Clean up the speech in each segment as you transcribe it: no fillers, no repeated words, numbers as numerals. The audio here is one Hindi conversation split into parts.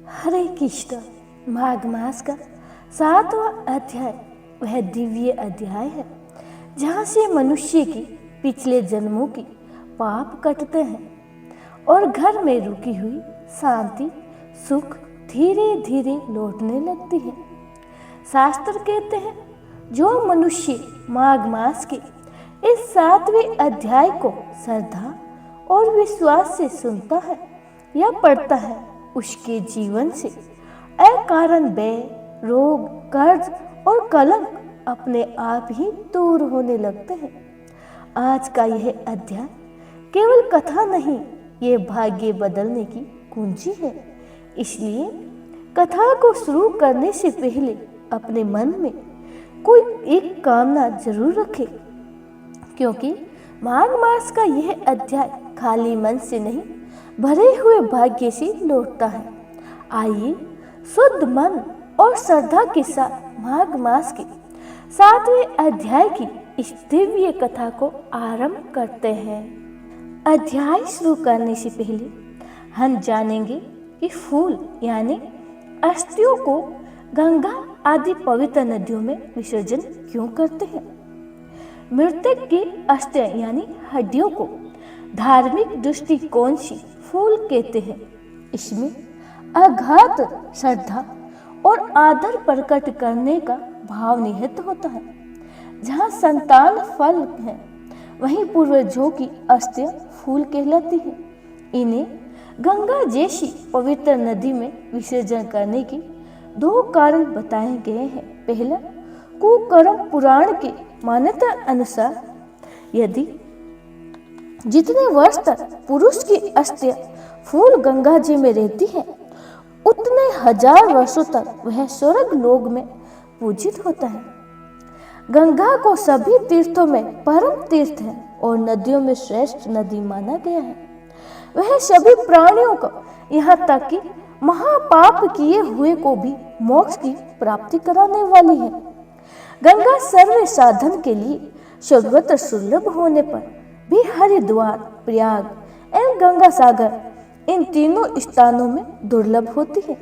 हरे कृष्ण। माघ मास का 7वां अध्याय वह दिव्य अध्याय है जहाँ से मनुष्य की पिछले जन्मों की पाप कटते हैं और घर में रुकी हुई शांति सुख धीरे धीरे लौटने लगती है। शास्त्र कहते हैं जो मनुष्य माघ मास के इस 7वें अध्याय को श्रद्धा और विश्वास से सुनता है या पढ़ता है, उसके जीवन से अकारण व्यय, रोग, कर्ज और कलंक अपने आप ही दूर होने लगते हैं। आज का यह अध्याय केवल कथा नहीं, ये भाग्य बदलने की कुंजी है। इसलिए कथा को शुरू करने से पहले अपने मन में कोई एक कामना जरूर रखें, क्योंकि माघ मास का यह अध्याय खाली मन से नहीं, भरे हुए भाग्य से लौटता है। आइए शुद्ध मन और श्रद्धा के साथ माघ मास के 7वें अध्याय की इस दिव्य कथा को आरंभ करते हैं। अध्याय शुरू करने से पहले हम जानेंगे कि फूल यानी अस्थियों को गंगा आदि पवित्र नदियों में विसर्जन क्यों करते हैं। मृतक की अस्थियां यानी हड्डियों को धार्मिक दृष्टिकोण से फूल कहते हैं। इसमें अगाध श्रद्धा और आदर प्रकट करने का भाव निहित होता है। जहाँ संतान फल है, वहीं पूर्वजों की अस्थियां फूल कहलाती हैं। इन्हें गंगा जैसी पवित्र नदी में विसर्जन करने के 2 कारण बताए गए हैं। पहला, कुकर्म पुराण की मान्यता अनुसार यदि जितने वर्ष तक पुरुष की अस्थियां फूल गंगा जी में रहती है, उतने 1000 वर्षों तक वह स्वर्ग लोक में पूजित होता है। गंगा को सभी तीर्थों में परम तीर्थ है और नदियों में श्रेष्ठ नदी माना गया है। वह सभी प्राणियों को, यहाँ तक कि महापाप किए हुए को भी मोक्ष की प्राप्ति कराने वाली है। गंगा सर्व साधन के लिए सर्वत्र सुलभ होने पर भी हरिद्वार, प्रयाग एवं गंगा सागर इन तीनों स्थानों में दुर्लभ होती है।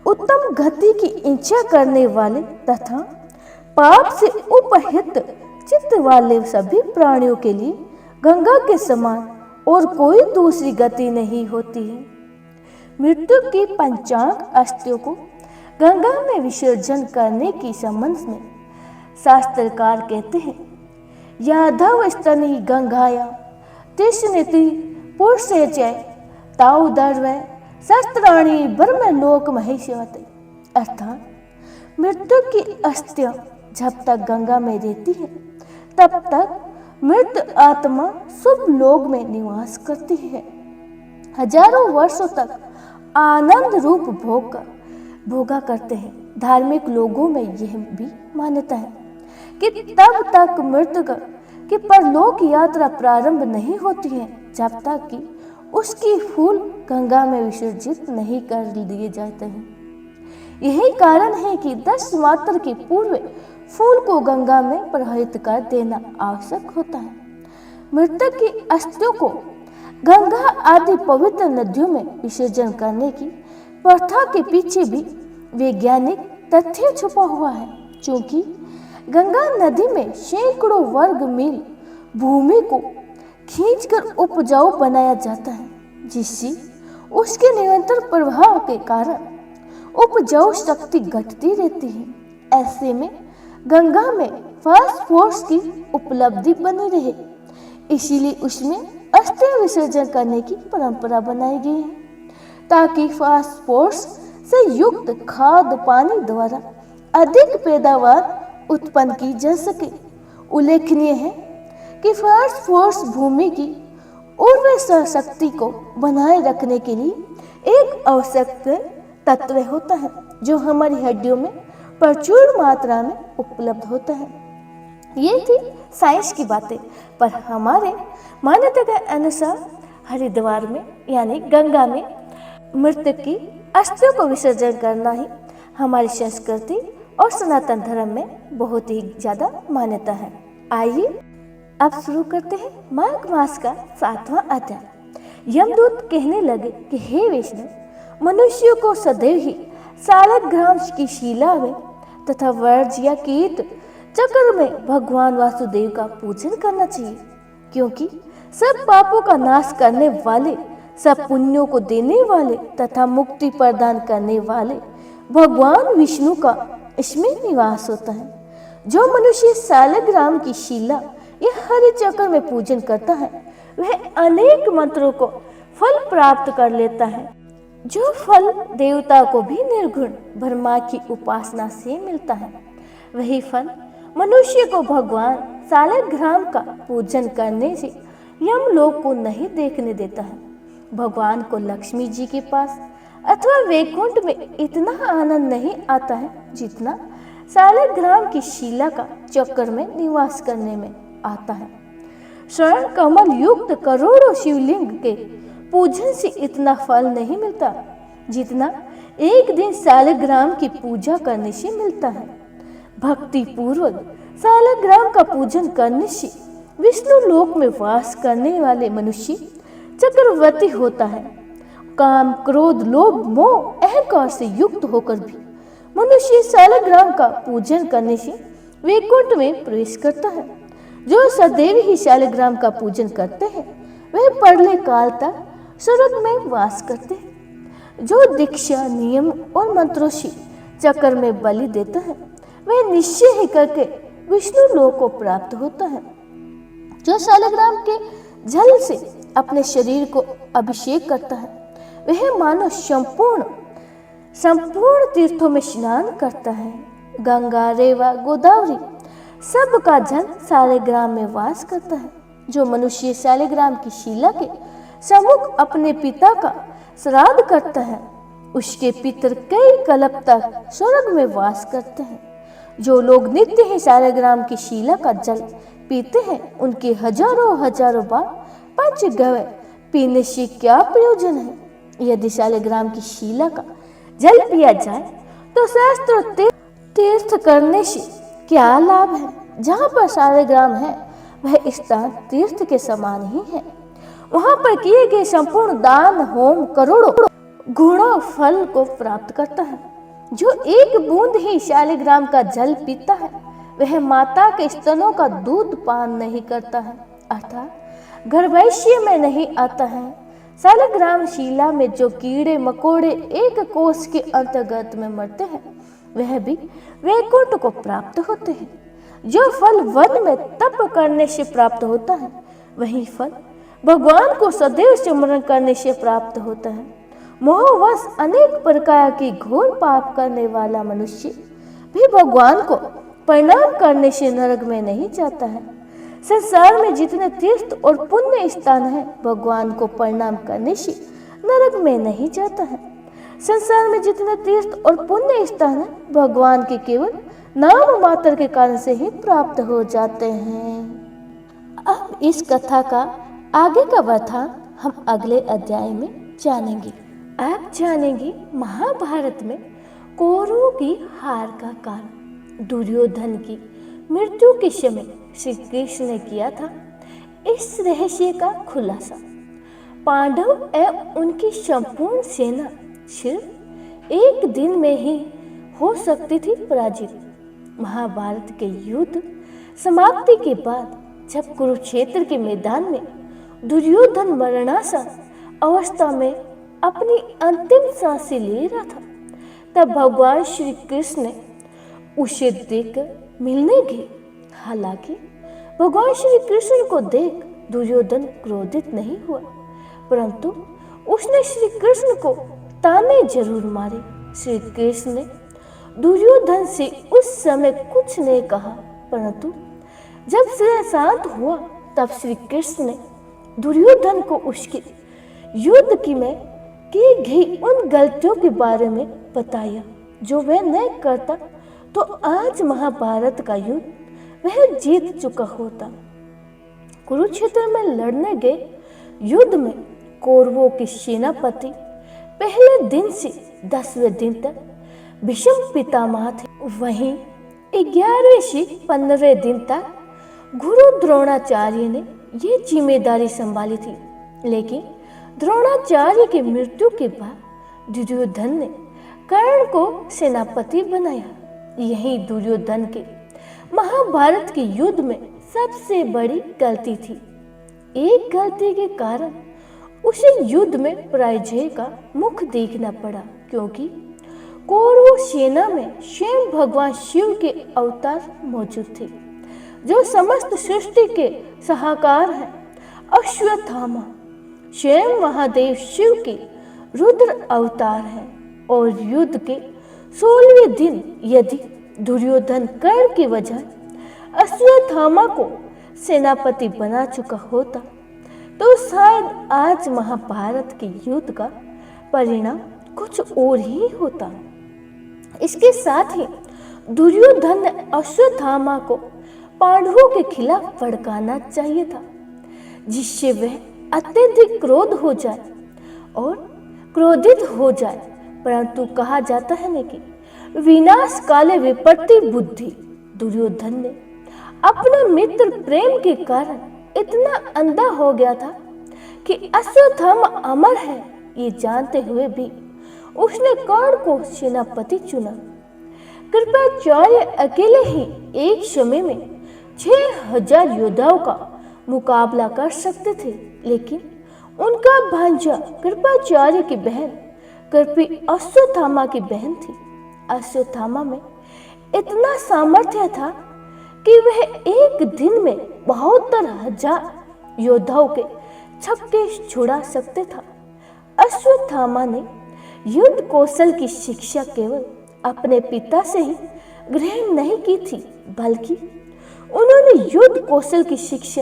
उत्तम गति की इच्छा करने वाले तथा पाप से उपहित चित्त वाले सभी प्राणियों के लिए गंगा के समान और कोई दूसरी गति नहीं होती है। मृत्यु की पंचांग अस्थियों को गंगा में विसर्जन करने के संबंध में शास्त्रकार कहते हैं, यादव स्तनी गंगाया तिष्ठति पुरुषेचय ताऊ दर्वै शस्त्राणी ब्रह्मलोक महेश्वती। अर्थात मृत्यु की अस्थियां जब तक गंगा में रहती है, तब तक मृत आत्मा शुभ लोक में निवास करती है। हजारों वर्षों तक आनंद रूप भोगा करते हैं। धार्मिक लोगों में यह भी मान्यता है कि तब तक मृतक की परलोक यात्रा प्रारंभ नहीं होती है जब तक कि उसकी फूल गंगा में विसर्जित नहीं कर दिए जाते हैं। यही कारण है कि 10 मात्र के पूर्व फूल को गंगा में प्रवाहित कर देना आवश्यक होता है। मृतक की अस्थियों को गंगा आदि पवित्र नदियों में विसर्जन करने की प्रथा के पीछे भी वैज्ञानिक तथ्य छुपा हुआ है। क्योंकि गंगा नदी में सैकड़ों वर्ग मील भूमि को खींचकर उपजाऊ बनाया जाता है, जिससे उसके निरंतर प्रभाव के कारण उपजाऊ शक्ति घटती रहती है। ऐसे में गंगा में फास्फोरस की उपलब्धि बनी रहे, इसीलिए उसमें अस्थि विसर्जन करने की परंपरा बनाई गई है, ताकि फास्फोरस से युक्त खाद पानी द्वारा अधिक पैदावार उत्पन्न की जा सके। उल्लेखनीय है कि फास्फोरस भूमि की उर्वर शक्ति को बनाए रखने के लिए एक आवश्यक तत्व होता है, जो हमारी हड्डियों में प्रचुर मात्रा में उपलब्ध होता है। ये थी साइंस की बातें, पर हमारे मान्यता के अनुसार हरिद्वार में यानी गंगा में मृतक की अस्थियों को विसर्जन करना ही हमारी संस्कृति और सनातन धर्म में बहुत ही ज्यादा मान्यता है। आइए अब शुरू करते हैं माघ मास का 7वां अध्याय। यमदूत कहने लगे कि हे विष्णु, मनुष्य को सदैव ही सालग्राम की शिला में तथा वर्ज या कीट चक्र में भगवान वासुदेव का पूजन करना चाहिए, क्योंकि सब पापों का नाश करने वाले, सब पुण्यों को देने वाले तथा मुक्ति प्रदान करने वाले भगवान विष्णु का इसमें निवास होता है। जो मनुष्य सालग्राम की शिला या हरि चक्र में पूजन करता है वह अनेक मंत्रों को फल प्राप्त कर लेता है, जो फल देवता को भी निर्गुण ब्रह्मा की उपासना से मिलता है। वही फल मनुष्य को भगवान सालग्राम का पूजन करने से यमलोक को नहीं देखने देता है। भगवान को लक्ष्मी जी के पास अथवा वैकुंठ में इतना आनंद नहीं आता है जितना सालग्राम की शिला का चक्र में निवास करने में आता है। स्वर्ण कमल युक्त करोड़ों शिवलिंग के पूजन से इतना फल नहीं मिलता जितना एक दिन सालग्राम की पूजा करने से मिलता है। भक्ति पूर्वक सालग्राम का पूजन करने से विष्णु लोक में वास करने वाले मनुष्य चक्रवर्ती होता है। काम, क्रोध, लोभ, मोह, अहंकार से युक्त होकर भी मनुष्य सालग्राम का पूजन करने से वैकुंठ में प्रवेश करता है। जो सदैव ही सालग्राम का पूजन करते हैं वह परले काल तक स्वर्ग में वास करते हैं। जो दीक्षा, नियम और मंत्रों से चक्र में बलि देता है वह निश्चय ही करके विष्णु लोक को प्राप्त होता है। जो सालग्राम के जल से अपने शरीर को अभिषेक करता है वह मानो संपूर्ण तीर्थों में स्नान करता है। गंगा, रेवा, गोदावरी सब का जल सालग्राम में वास करता है। जो मनुष्य सालग्राम की शिला के सम्मुख अपने पिता का श्राद्ध करता है उसके पितर कई कल्प तक स्वर्ग में वास करते हैं। जो लोग नित्य ही सालग्राम की शिला का जल पीते हैं उनके हजारों बार पंच गव्य पीने से क्या प्रयोजन है। यदि सालग्राम की शिला का जल पिया जाए तो शास्त्र तीर्थ करने से क्या लाभ है। जहाँ पर सालग्राम है वह स्थान तीर्थ के समान ही है। वहां पर किए गए संपूर्ण दान, होम करोड़ों गुणों फल को प्राप्त करता है। जो एक बूंद ही सालग्राम का जल पीता है वह माता के स्तनों का दूध पान नहीं करता है, अर्थात गर्भाशय में नहीं आता है। सालग्राम शिला में जो कीड़े मकोड़े एक कोष के अंतर्गत में मरते हैं वह भी वैकुंठ को प्राप्त होते हैं। जो फल वन में तप करने से प्राप्त होता है वही फल भगवान को सदैव स्मरण करने से प्राप्त होता है। मोहवश अनेक प्रकार की घोर पाप करने वाला मनुष्य भी भगवान को प्रणाम करने से नरक में नहीं जाता है। संसार में जितने तीर्थ और पुण्य स्थान है भगवान को प्रणाम करने से नरक में नहीं जाता है। संसार में जितने तीर्थ और पुण्य स्थान है भगवान के केवल नाम मात्र के कारण से ही प्राप्त हो जाते हैं। अब इस कथा का आगे का वर्णन हम अगले अध्याय में जानेंगे। आप जानेंगे महाभारत में कौरवों की हार का कारण। दुर्योधन की मृत्यु के समय श्री कृष्ण ने किया था इस रहस्य का खुलासा। पांडव एवं उनकी संपूर्ण सेना सिर्फ एक दिन में ही हो सकती थी पराजित। महाभारत के युद्ध समाप्ति के बाद जब कुरुक्षेत्र के मैदान में दुर्योधन मरणासन अवस्था में अपनी अंतिम सांसें ले रहा था तब भगवान श्री कृष्ण ने उसे देखकर मिलने गए। हालांकि भगवान श्री कृष्ण को देख दुर्योधन क्रोधित नहीं हुआ, परंतु उसने श्री कृष्ण को ताने जरूर मारे। श्री कृष्ण ने दुर्योधन से उस समय कुछ नहीं कहा, परंतु जब से शांत हुआ तब श्री कृष्ण ने दुर्योधन को उसके युद्ध में की गई उन गलतियों के बारे में बताया जो वह न करता तो आज महाभारत का युद्ध वह जीत चुका होता। कुरुक्षेत्र में लड़ने गए युद्ध में कौरवों के सेनापति पहले दिन से 10वें दिन तक भीष्म पितामह थे। वहीं 11वें से 15वें दिन तक गुरु द्रोणाचार्य ने ये जिम्मेदारी संभाली थी, लेकिन द्रोणाचार्य की मृत्यु के बाद दुर्योधन ने कर्ण को सेनापति बनाया। यही दुर्योधन के महाभारत के युद्ध में सबसे बड़ी गलती थी। एक गलती के कारण उसे युद्ध में पराजय का मुख देखना पड़ा, क्योंकि कौरव सेना में स्वयं भगवान शिव के अवतार मौजूद थे, जो समस्त सृष्टि के सहाकार हैं। अश्वत्थामा स्वयं महादेव शिव के रुद्र अवतार हैं और युद्ध के 16वें दिन यदि दुर्योधन कर्ण की वजह अश्वत्थामा को सेनापति बना चुका होता तो शायद आज महाभारत के युद्ध का परिणाम कुछ और ही होता। इसके साथ ही दुर्योधन ने अश्वत्थामा को पांडवों के खिलाफ भड़काना चाहिए था, जिससे वह अत्यधिक क्रोध हो जाए और क्रोधित हो जाए। परंतु कहा जाता है न कि विनाश काले विपत्ति बुद्धि। दुर्योधन ने अपने मित्र प्रेम के कारण इतना अंधा हो गया था कि अश्वत्थामा अमर है ये जानते हुए भी उसने कर्ण को सेनापति चुना। कृपाचार्य अकेले ही एक समय में 6000 योद्धाओं का मुकाबला कर सकते थे, लेकिन उनका भांजा कृपाचार्य की बहन कृपी अश्वत्थामा की बहन थी। अश्वत्थामा में इतना सामर्थ्य था कि वह एक दिन में 72,000 योद्धाओं के छक्के छुड़ा सकते था। अश्वत्थामा ने युद्ध कौशल की शिक्षा केवल अपने पिता से ही ग्रहण नहीं की थी, बल्कि उन्होंने युद्ध कौशल की शिक्षा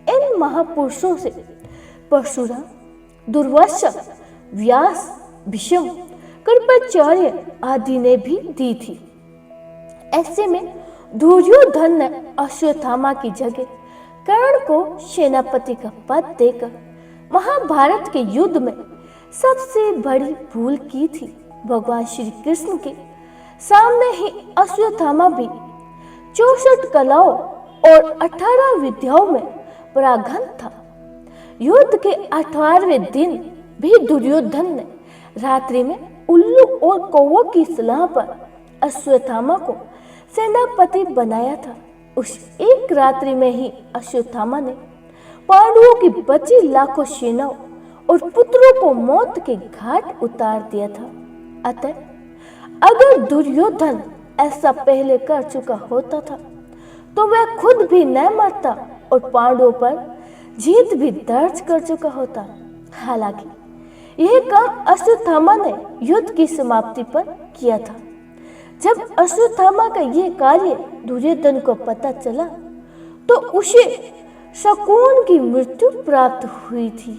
इन महापुरुषों से परशुराम, दुर्वासा, व्यास, भीष्म, कृपाचार्य आदि ने भी दी थी। ऐसे में दुर्योधन ने अश्वत्थामा की जगह कर्ण को सेनापति का पद देकर महाभारत के युद्ध में सबसे बड़ी भूल की थी। भगवान श्री कृष्ण के सामने ही अश्वत्थामा भी 64 कलाओं और 18 विद्याओं में परांगण था। युद्ध के 18वें दिन भी दुर्योधन ने रात्रि में उल्लू और कौवों की सलाह पर अश्वत्थामा को सेनापति बनाया था। उस एक रात्रि में ही अश्वत्थामा ने पांडवों की बची लाखों सेनाओं और पुत्रों को मौत के घाट उतार दिया था। अतः अगर दुर्योधन ऐसा पहले कर चुका होता था तो वह खुद भी न मरता और पांडवों पर जीत भी दर्ज कर चुका होता। हालांकि यह काम अश्वत्थामा ने युद्ध की समाप्ति पर किया था। जब अश्वत्थामा का यह कार्य दुर्योधन को पता चला तो उसे शकुन की मृत्यु प्राप्त हुई थी।